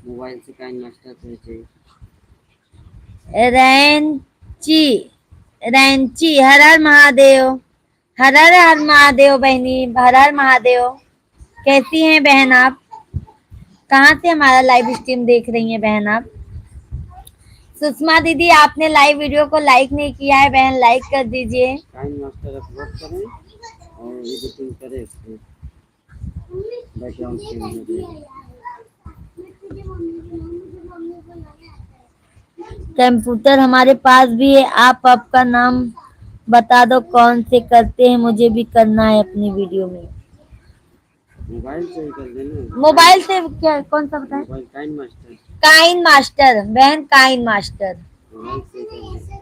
मोबाइल से काइन मास्टर चाहिए। रैंची रैंची, हर हर महादेव। हर हर हर महादेव बहनी, हर हर महादेव। कैसी हैं बहन आप? कहाँ से हमारा लाइव स्ट्रीम देख रही हैं बहन आप? सुषमा दीदी आपने लाइव वीडियो को लाइक नहीं किया है बहन, लाइक कर दीजिए। काइन मास्टर अपलोड करें और एडिटिंग करें इसको, बैकग्राउंड चेंज। कंप्यूटर हमारे पास भी है, आप आपका नाम बता दो कौन से करते हैं, मुझे भी करना है अपनी वीडियो में। मोबाइल से ही कर देना। मोबाइल से क्या, कौन सा बताएं? Mobile KineMaster. KineMaster बहन, काइन मास्टर। मोबाइल से कर देना।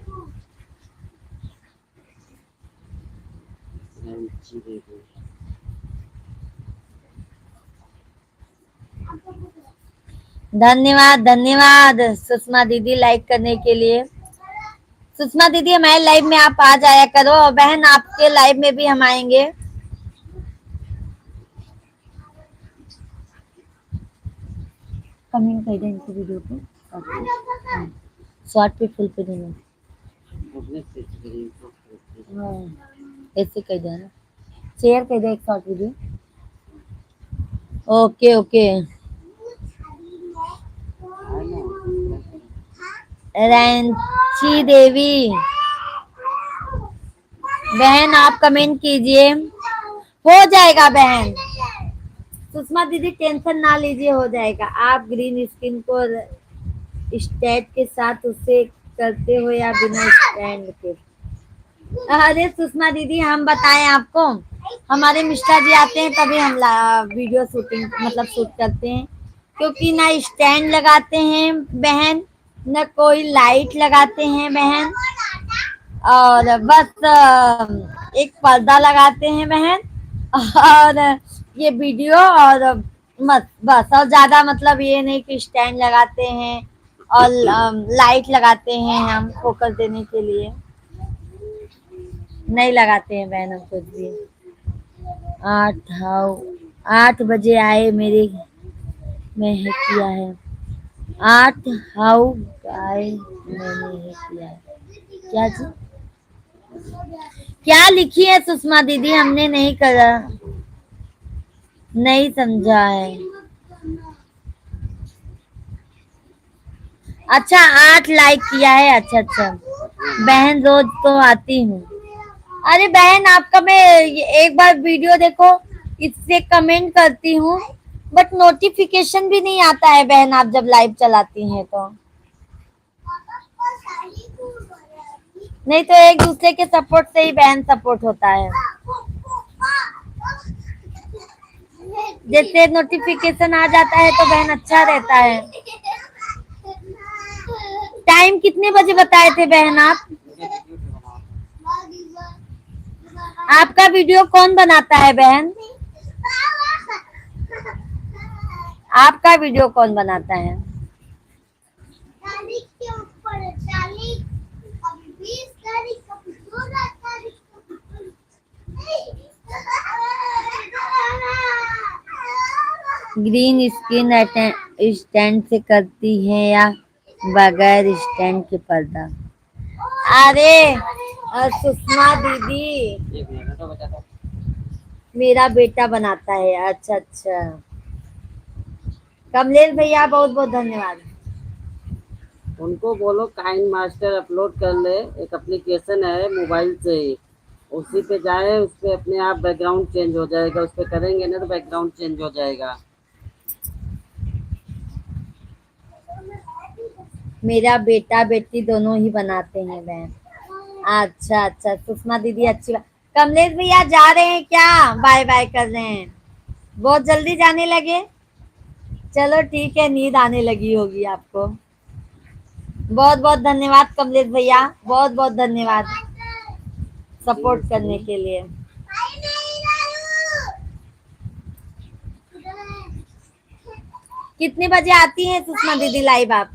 धन्यवाद धन्यवाद सुषमा दीदी लाइक करने के लिए। सुषमा दीदी हमारे लाइव में आप आ जाया करो, और बहन आपके लाइव में भी हम आएंगे। कमेंट कर दें इनकी वीडियो को, शॉर्ट पे फुल पे देना। ऐसे कर देना, शेयर कर दे एक शॉर्ट वीडियो। Okay okay. रैंची देवी बहन आप कमेंट कीजिए, हो जाएगा बहन। सुषमा दीदी टेंशन ना लीजिए, हो जाएगा। आप ग्रीन स्क्रीन को स्टैंड के साथ उसे करते हो या बिना स्टैंड के? अरे सुषमा दीदी हम बताएं आपको, हमारे मिश्रा जी आते हैं तभी हम वीडियो शूटिंग मतलब शूट करते हैं, क्योंकि ना स्टैंड लगाते हैं बहन, न कोई लाइट लगाते हैं बहन, और बस एक पर्दा लगाते हैं बहन, और ये वीडियो और मत बस, और ज्यादा मतलब ये नहीं कि स्टैंड लगाते हैं और लाइट लगाते हैं हम फोकस देने के लिए, नहीं लगाते हैं बहन हम कुछ भी। 8 बजे आए मेरे में है किया है। 8 हाउ गाय मैंने है किया है। क्या जी? क्या लिखी है सुषमा दीदी, हमने नहीं करा, नहीं समझा है। अच्छा 8 लाइक किया है। अच्छा अच्छा बहन, रोज तो आती हूँ। अरे बहन आपका मैं एक बार वीडियो देखो, इससे कमेंट करती हूँ, बट नोटिफिकेशन भी नहीं आता है बहन, आप जब लाइव चलाती हैं तो। नहीं तो एक दूसरे के सपोर्ट से ही बहन सपोर्ट होता है। जैसे नोटिफिकेशन आ जाता है तो बहन अच्छा रहता है। टाइम कितने बजे बताए थे बहन आप? आपका वीडियो कौन बनाता है बहन? आपका वीडियो कौन बनाता है? ग्रीन स्क्रीन स्टैंड से करती है या बगैर स्टैंड के पर्दा। अरे सुषमा दीदी, एक मिनट तो बचा दो। मेरा बेटा बनाता है। अच्छा अच्छा, कमलेश भैया बहुत बहुत धन्यवाद। उनको बोलो काइन मास्टर अपलोड कर ले, एक एप्लीकेशन है मोबाइल से ही, उसी पे जाए, उस पे अपने आप बैकग्राउंड चेंज हो जाएगा, उस पे करेंगे ना तो बैकग्राउंड चेंज हो जाएगा। मेरा बेटा बेटी दोनों ही बनाते हैं बहन। अच्छा अच्छा सुषमा दीदी, अच्छी बात। कमलेश भैया जा रहे हैं क्या? बाय बाय कर रहे हैं? बहुत जल्दी जाने लगे? चलो ठीक है, नींद आने लगी होगी आपको। बहुत बहुत धन्यवाद कमलेश भैया, बहुत बहुत धन्यवाद सपोर्ट करने के लिए। कितने बजे आती हैं सुषमा दीदी लाइव आप?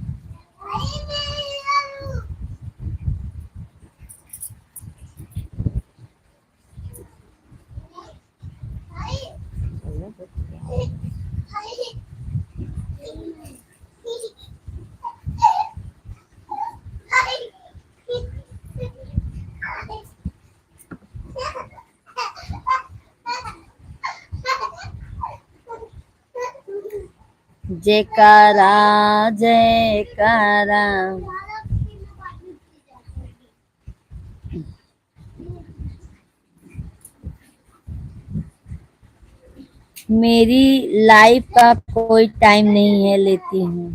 जयकारा जयकारा। मेरी लाइफ का कोई टाइम नहीं है, लेती हूँ।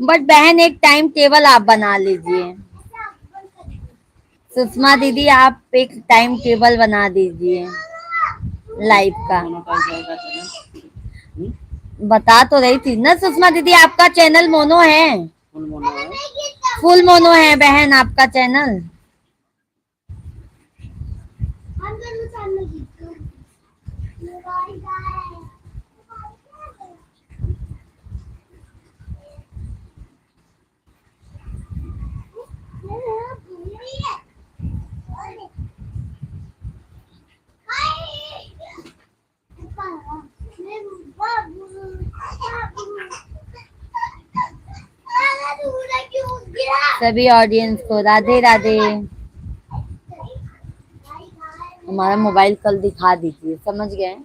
बट बहन एक टाइम टेबल आप बना लीजिए। सुषमा दीदी आप एक टाइम टेबल बना दीजिए लाइफ का। बता तो रही थी ना सुषमा दीदी, आपका चैनल मोनो है। फुल मोनो है। फुल मोनो है बहन आपका चैनल। सभी ऑडियंस को राधे राधे। हमारा मोबाइल कल दिखा दीजिए, समझ गए?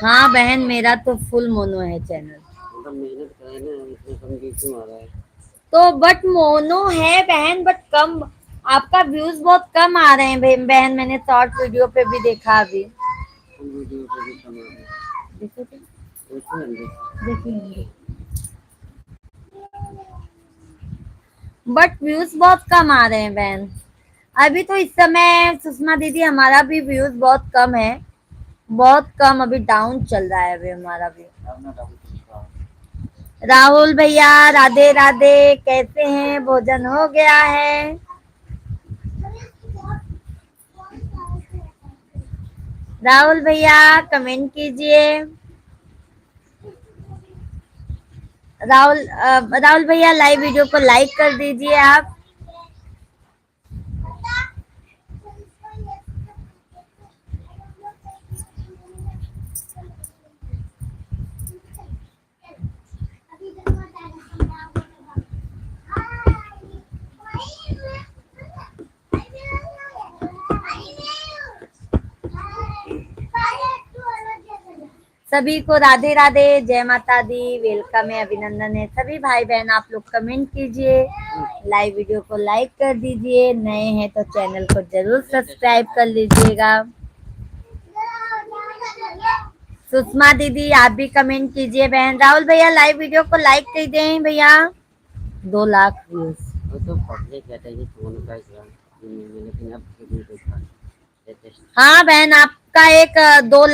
हाँ बहन, मेरा तो फुल मोनो है चैनल। मतलब मेहनत करे ना, इसमें कम क्यों आ रहा है? तो बट मोनो है बहन, बट कम, आपका व्यूज बहुत कम आ रहे हैं बहन। मैंने शॉर्ट वीडियो पे भी देखा अभी। फुल वीडियो पे भी कम आ रहा है। देखो तो, देखिए बट व्यूज बहुत कम आ रहे हैं बहन। अभी तो इस समय सुषमा दीदी हमारा भी व्यूज बहुत कम है, बहुत कम। अभी डाउन चल रहा है अभी हमारा भी। राहुल भैया राधे राधे, कैसे हैं? भोजन हो गया है? राहुल भैया कमेंट कीजिए। राहुल भैया लाइव वीडियो को लाइक कर दीजिए आप। सभी को राधे राधे, जय माता दी, वेलकम है, अभिनंदन है। सभी भाई बहन आप लोग कमेंट कीजिए, लाइव वीडियो को लाइक कर दीजिए, नए हैं तो चैनल को जरूर सब्सक्राइब कर लीजिएगा। सुषमा दीदी आप भी कमेंट कीजिए बहन। राहुल भैया लाइव वीडियो को लाइक कर दें भैया। 2 लाख व्यूज। वो तो पब्लिक कहते हैं कि फोन का इस्तेमाल, लेकिन अब भी देखा लेटेस्ट हाँ बहन, आपका एक 2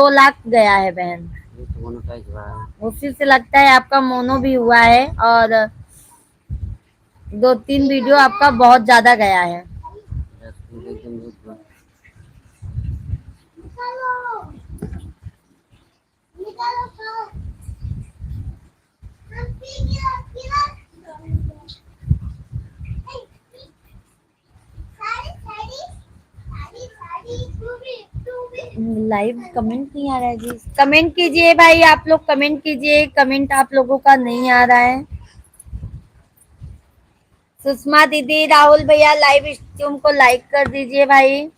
लाख गया है बहन। फोन का इस्तेमाल। उसी से लगता है आपका मोनो भी हुआ है, और 2-3 वीडियो आपका बहुत ज्यादा गया है। एकदम बहुत लाइव कमेंट नहीं आ रहा है जी। कमेंट कीजिए भाई, आप लोग कमेंट कीजिए। कमेंट आप लोगों का नहीं आ रहा है। सुषमा दीदी, राहुल भैया, लाइव स्ट्रीम को लाइक कर दीजिए भाई।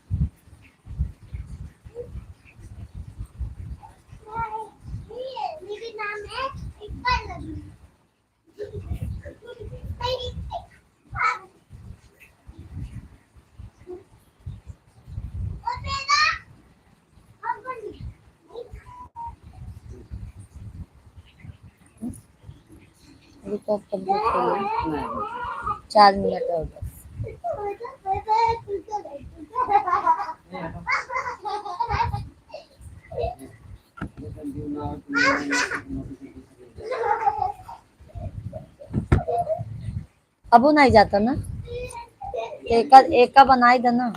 रुको, कंप्लीट करिए। 4 मिनट और बस। अब वो नहीं जाता ना, एक का बनाई देना।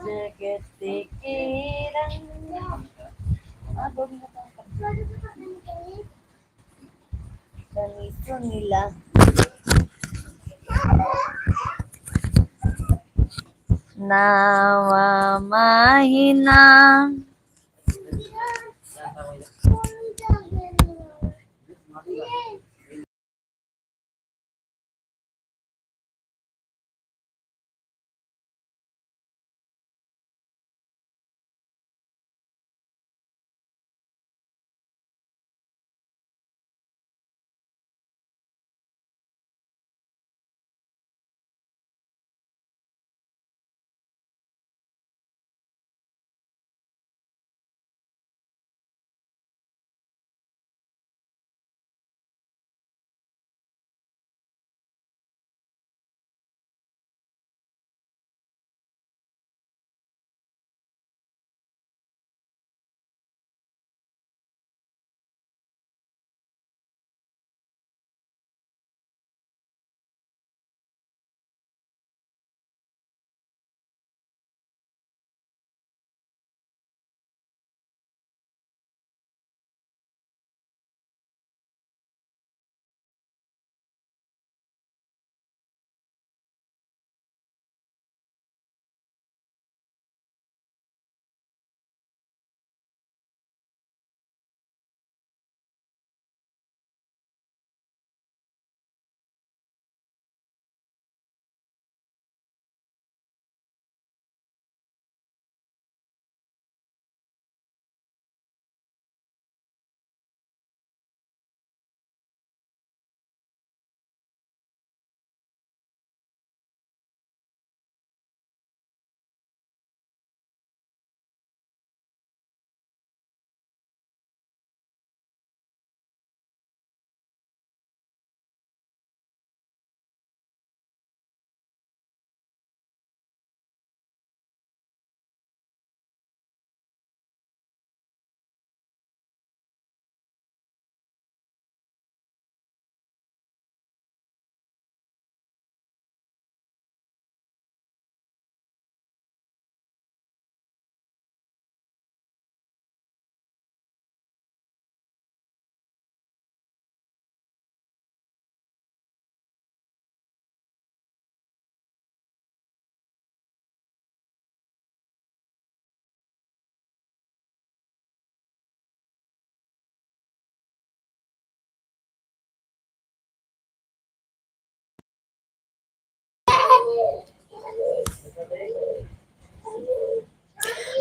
जगत के रंग। सनी सुनीला नावा माहिना।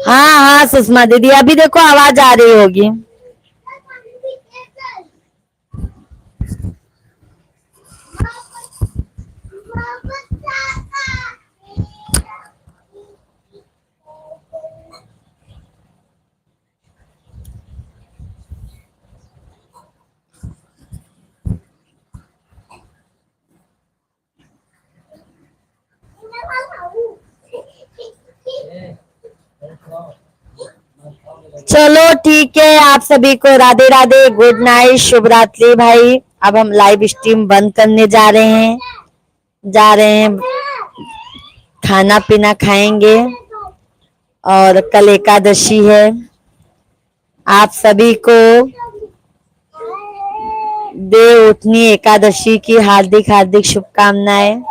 हाँ हाँ सुषमा दीदी, अभी देखो आवाज आ रही होगी। चलो ठीक है, आप सभी को राधे राधे, गुड नाइट, शुभ रात्रि भाई। अब हम लाइव स्ट्रीम बंद करने जा रहे हैं, खाना पीना खाएंगे और कल एकादशी है। आप सभी को देव उठनी एकादशी की हार्दिक हार्दिक शुभकामनाएं।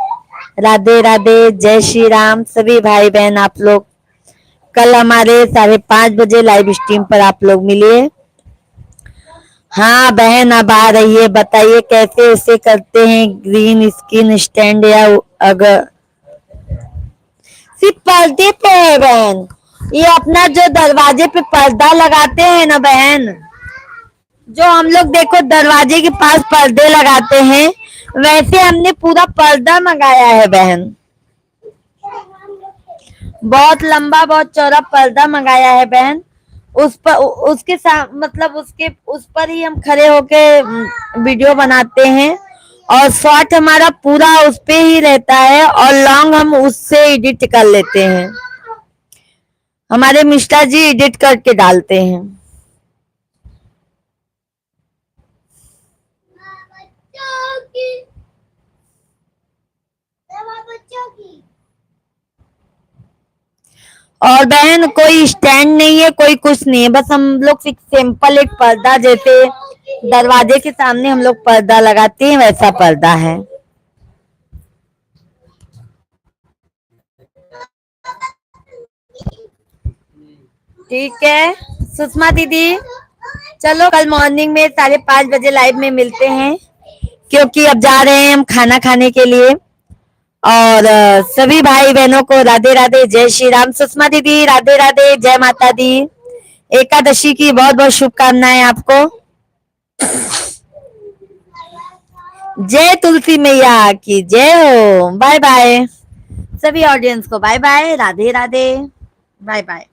राधे राधे, जय श्री राम सभी भाई बहन। आप लोग कल हमारे 5:30 बजे लाइव स्ट्रीम पर आप लोग मिलिए। हाँ बहन अब आ रही है, बताइए कैसे उसे करते हैं ग्रीन स्क्रीन स्टैंड या अगर सिर्फ पर्दे पे है बहन। ये अपना जो दरवाजे पे पर्दा लगाते हैं ना बहन, जो हम लोग देखो दरवाजे के पास पर्दे लगाते हैं, वैसे हमने पूरा पर्दा मंगाया है बहन। बहुत लंबा बहुत चौड़ा पर्दा मंगाया है बहन। उस पर उसके साथ मतलब उसके उस पर ही हम खड़े होके वीडियो बनाते हैं और शॉर्ट हमारा पूरा उस पे ही रहता है और लॉन्ग हम उससे एडिट कर लेते हैं। हमारे मिस्टर जी एडिट करके डालते हैं। और बहन कोई स्टैंड नहीं है, कोई कुछ नहीं है, बस हम लोग सिंपल एक पर्दा जैसे दरवाजे के सामने हम लोग पर्दा लगाते हैं वैसा पर्दा है। ठीक है सुषमा दीदी, चलो कल मॉर्निंग में 5:30 बजे लाइव में मिलते हैं, क्योंकि अब जा रहे हैं हम खाना खाने के लिए। और सभी भाई बहनों को राधे राधे, जय श्री राम। सुषमा दीदी राधे राधे, जय माता दी। एकादशी की बहुत बहुत शुभकामनाएं आपको। जय तुलसी मैया की जय हो। बाय बाय सभी ऑडियंस को, bye bye, Radhe Radhe, bye bye.